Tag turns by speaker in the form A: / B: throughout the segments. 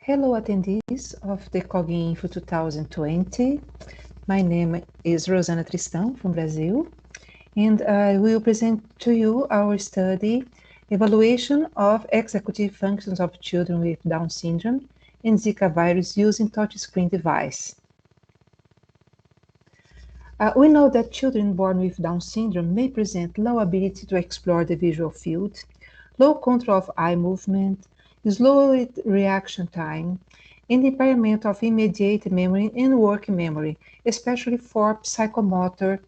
A: Hello, attendees of the CogInfo 2020. My name is Rosana Tristão from Brazil, and I will present to you our study, Evaluation of Executive Functions of Children with Down Syndrome and Zika virus using touchscreen device. We know that children born with Down syndrome may present low ability to explore the visual field, low control of eye movement, slow reaction time, and impairment of immediate memory and working memory, especially for psychomotor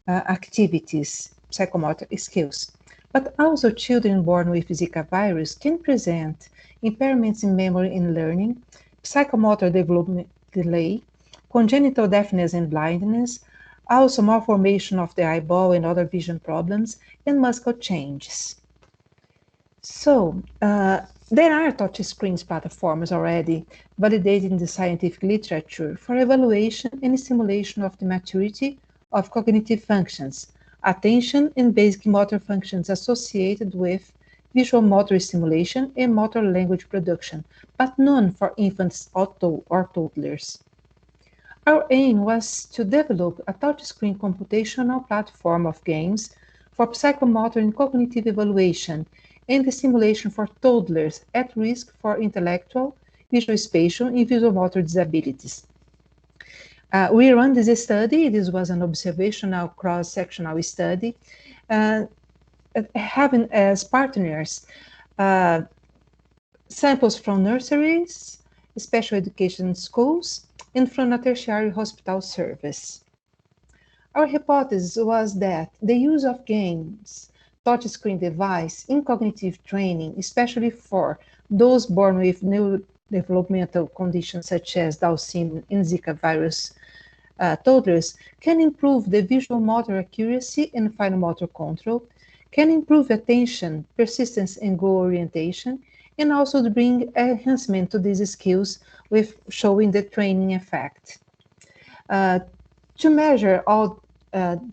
A: activities, psychomotor skills. But also children born with Zika virus can present impairments in memory and learning, psychomotor development delay, congenital deafness and blindness, also malformation of the eyeball and other vision problems, and muscle changes. So, there are touchscreen platforms already validated in the scientific literature for evaluation and stimulation of the maturity of cognitive functions, attention and basic motor functions associated with visual motor stimulation and motor language production, but none for infants or toddlers. Our aim was to develop a touchscreen computational platform of games for psychomotor and cognitive evaluation and the simulation for toddlers at risk for intellectual, visual spatial, and visual motor disabilities. We ran this study. This was an observational cross-sectional study, having as partners samples from nurseries, special education schools, and from a tertiary hospital service. Our hypothesis was that the use of games, touchscreen device in cognitive training, especially for those born with neurodevelopmental conditions such as Down syndrome and Zika virus toddlers, can improve the visual motor accuracy and fine motor control, can improve attention, persistence, and goal orientation, and also to bring enhancement to these skills with showing the training effect. To measure all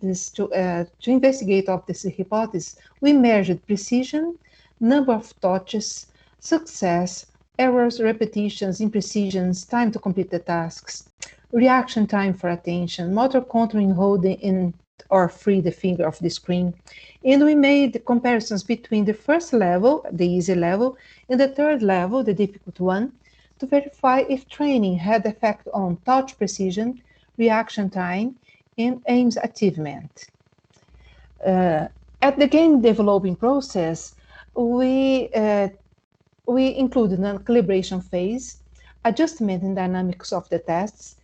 A: this, to investigate all this hypothesis, we measured precision, number of touches, success, errors, repetitions, imprecisions, time to complete the tasks, reaction time for attention, motor control in holding in or free the finger of the screen. And we made comparisons between the first level, the easy level, and the third level, the difficult one, to verify if training had effect on touch precision, reaction time, and aims achievement. At the game developing process, we included a calibration phase, adjustment in dynamics of the tests,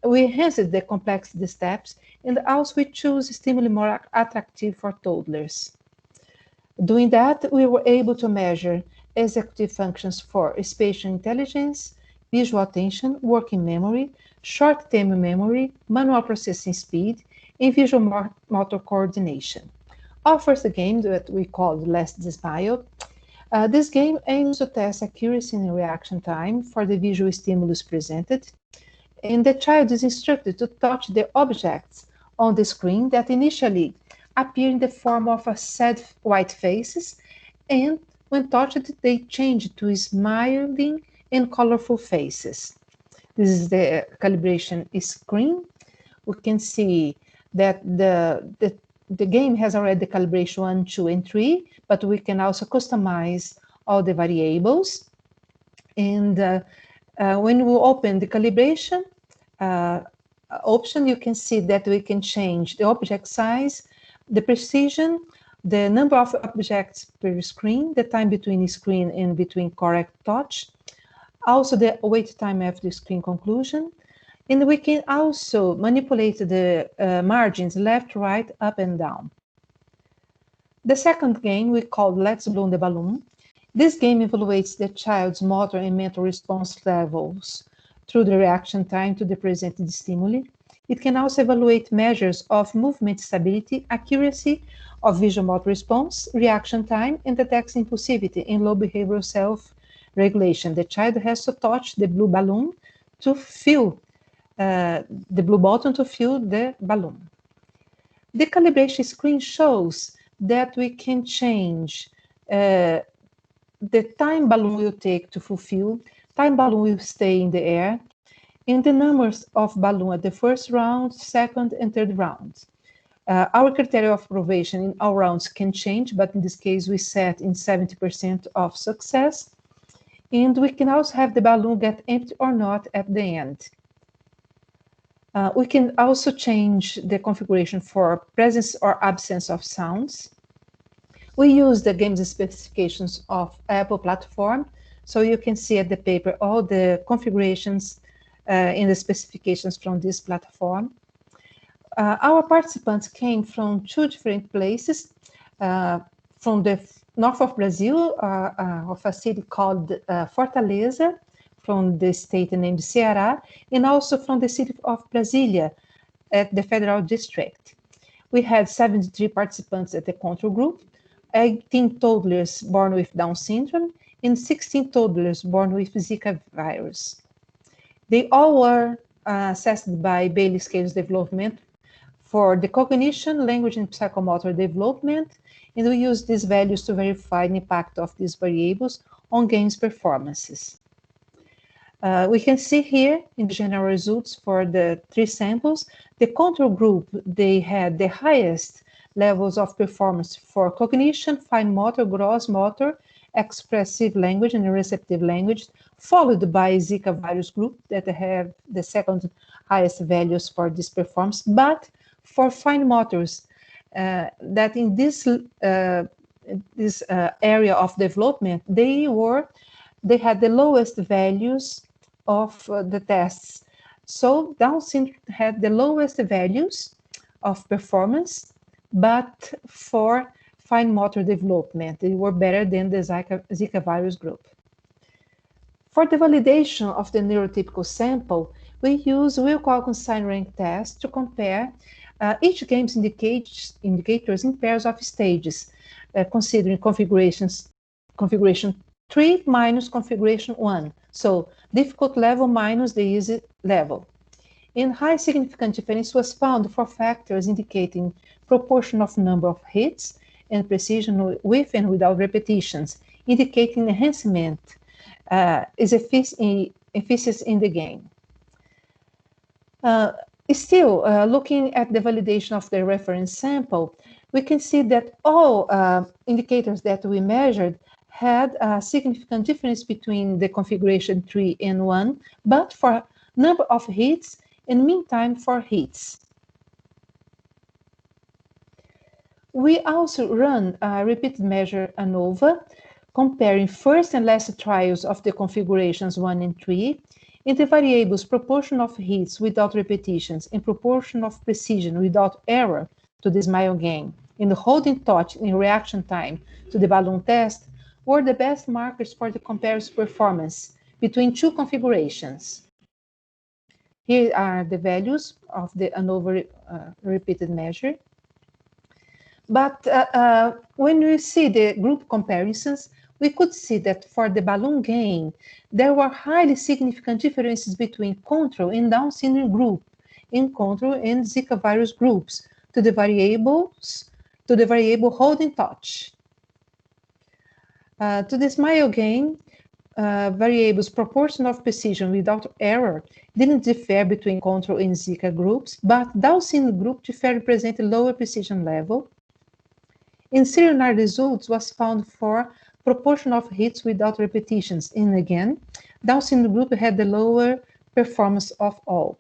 A: we enhanced the complexity steps, and also we chose stimuli more attractive for toddlers. Doing that, we were able to measure executive functions for spatial intelligence, visual attention, working memory, short-term memory, manual processing speed, and visual motor coordination. Our first game that we called Last Smile. This game aims to test accuracy and reaction time for the visual stimulus presented, and the child is instructed to touch the objects on the screen that initially appear in the form of a sad white faces, and when touched, they change to smiling and colorful faces. This is the calibration screen. We can see that the game has already the calibration 1, 2, and 3, but we can also customize all the variables. And when we open the calibration option, you can see that we can change the object size, the precision, the number of objects per screen, the time between screen and between correct touch, also the wait time after screen conclusion, and we can also manipulate the margins left, right, up, and down. The second game we call Let's Blow the Balloon. This game evaluates the child's motor and mental response levels through the reaction time to the presented stimuli. It can also evaluate measures of movement stability, accuracy of visual motor response, reaction time, and detects impulsivity and low behavioral self-regulation. The child has to touch the blue balloon to feel the blue button to fill the balloon. The calibration screen shows that we can change the time balloon will take to fulfill, time balloon will stay in the air, and the numbers of balloon at the first round, second, and third rounds. Our criteria of approbation in all rounds can change, but in this case, we set in 70% of success. And we can also have the balloon get empty or not at the end. We can also change the configuration for presence or absence of sounds. We use the game's specifications of Apple platform, so you can see at the paper all the configurations in the specifications from this platform. Our participants came from 2 different places, from the north of Brazil, of a city called Fortaleza, from the state named Ceará, and also from the city of Brasilia at the Federal District. We had 73 participants at the control group, 18 toddlers born with Down syndrome, and 16 toddlers born with Zika virus. They all were assessed by Bayley Scales Development for the cognition, language, and psychomotor development, and we use these values to verify the impact of these variables on games performances. We can see here in the general results for the 3 samples, the control group, they had the highest levels of performance for cognition, fine motor, gross motor, expressive language, and receptive language, followed by Zika virus group that have the second highest values for this performance. But for fine motors, that in this area of development, they had the lowest values of the tests. So Down syndrome had the lowest values of performance, but for fine motor development, they were better than the Zika virus group. For the validation of the neurotypical sample, we use Wilcoxon sign rank test to compare each game's indicators in pairs of stages, considering configuration 3 minus configuration 1. So difficult level minus the easy level. And high significant difference was found for factors indicating proportion of number of hits and precision with and without repetitions, indicating enhancement is efficiency in the game. Still, looking at the validation of the reference sample, we can see that all indicators that we measured had a significant difference between the configuration 3 and 1, but for number of hits and mean time for hits. We also run a repeated measure ANOVA, comparing first and last trials of the configurations 1 and 3, in the variables proportion of hits without repetitions and proportion of precision without error to the SMILE game, in the holding touch in reaction time to the balloon test, were the best markers for the comparison performance between 2 configurations. Here are the values of the ANOVA repeated measure. But when we see the group comparisons, we could see that for the balloon game, there were highly significant differences between control and Down syndrome group, in control and Zika virus groups, to the variable holding touch. To the SMILE game, variables proportion of precision without error didn't differ between control and Zika groups, but Down syndrome group differed present a lower precision level. In serial results was found for proportion of hits without repetitions, and again, Down syndrome group had the lower performance of all.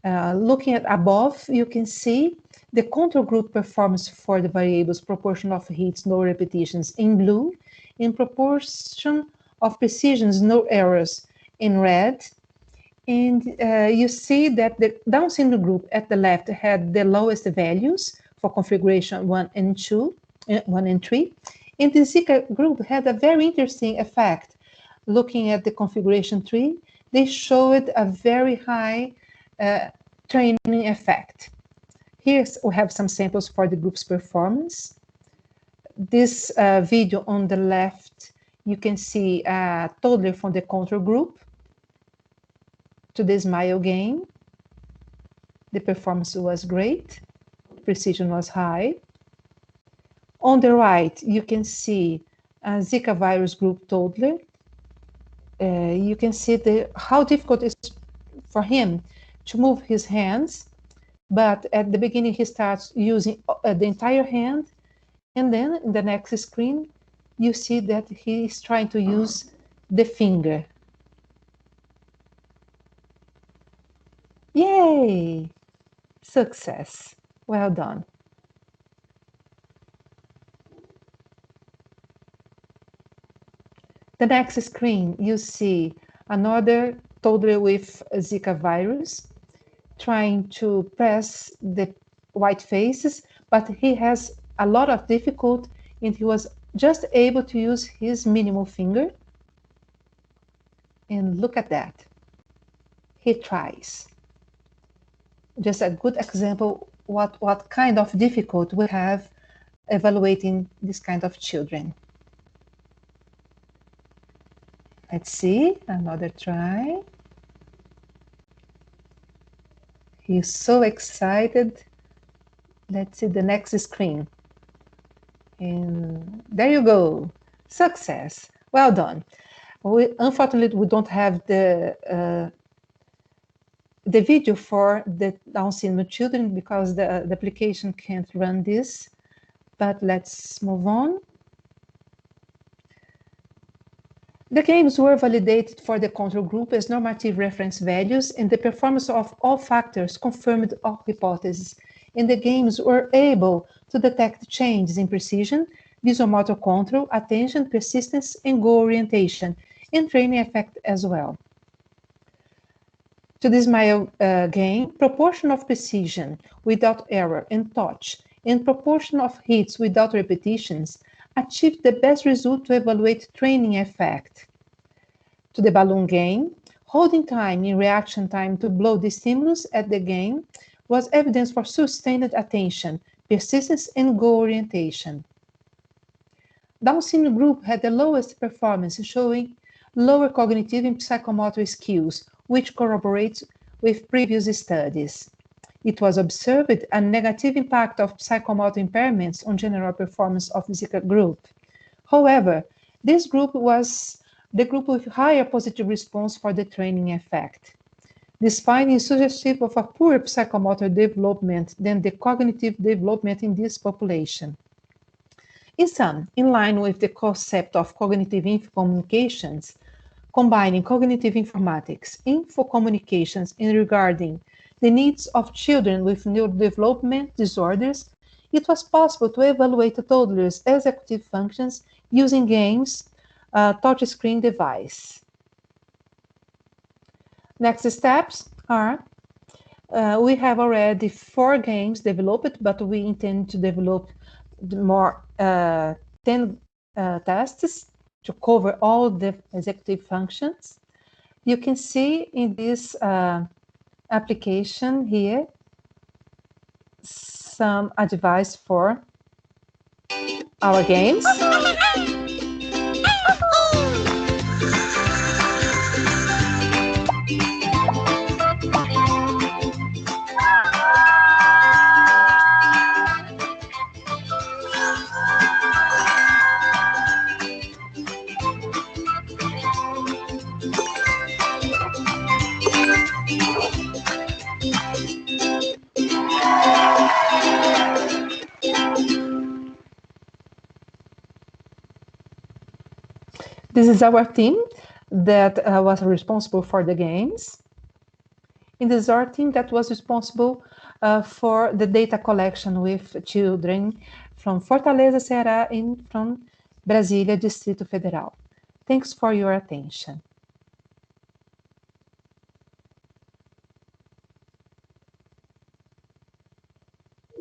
A: Looking at above, you can see the control group performance for the variables proportion of hits, no repetitions in blue, in proportion of precisions, no errors in red. And you see that the Down syndrome group at the left had the lowest values for configuration 1 and 3. And the Zika group had a very interesting effect. Looking at the configuration 3, they showed a very high training effect. Here we have some samples for the group's performance. This video on the left, you can see a toddler from the control group to the SMILE game. The performance was great, precision was high. On the right, you can see a Zika virus group toddler. You can see how difficult it is for him to move his hands, but at the beginning he starts using the entire hand, and then in the next screen you see that he is trying to use the finger. Yay! Success. Well done. The next screen, you see another toddler with Zika virus trying to press the white faces, but he has a lot of difficulty and he was just able to use his minimal finger. And look at that. He tries. Just a good example what kind of difficulty we have evaluating this kind of children. Let's see, another try. He's so excited. Let's see the next screen. And there you go, success, well done. Unfortunately, we don't have the video for the Down syndrome children because the application can't run this, but let's move on. The games were validated for the control group as normative reference values, and the performance of all factors confirmed all hypotheses. And the games were able to detect changes in precision, visual-motor control, attention, persistence, and goal orientation, and training effect as well. To the SMILE game, proportion of precision without error and touch, and proportion of hits without repetitions achieved the best result to evaluate training effect. To the balloon game, holding time in reaction time to blow the stimulus at the game was evidence for sustained attention, persistence, and goal orientation. Down syndrome group had the lowest performance, showing lower cognitive and psychomotor skills, which corroborates with previous studies. It was observed a negative impact of psychomotor impairments on general performance of the Zika group. However, this group was the group with higher positive response for the training effect. This finding is suggestive of a poorer psychomotor development than the cognitive development in this population. In sum, in line with the concept of cognitive info communications, combining cognitive informatics, info communications, and regarding the needs of children with neurodevelopment disorders, it was possible to evaluate the toddlers' executive functions using games, touchscreen device. Next steps are, we have already 4 games developed, but we intend to develop more 10 tests to cover all the executive functions. You can see in this application here some advice for our games. This is our team that was responsible for the games. And this is our team that was responsible for the data collection with children from Fortaleza, Ceará, and from Brasília, Distrito Federal. Thanks for your attention.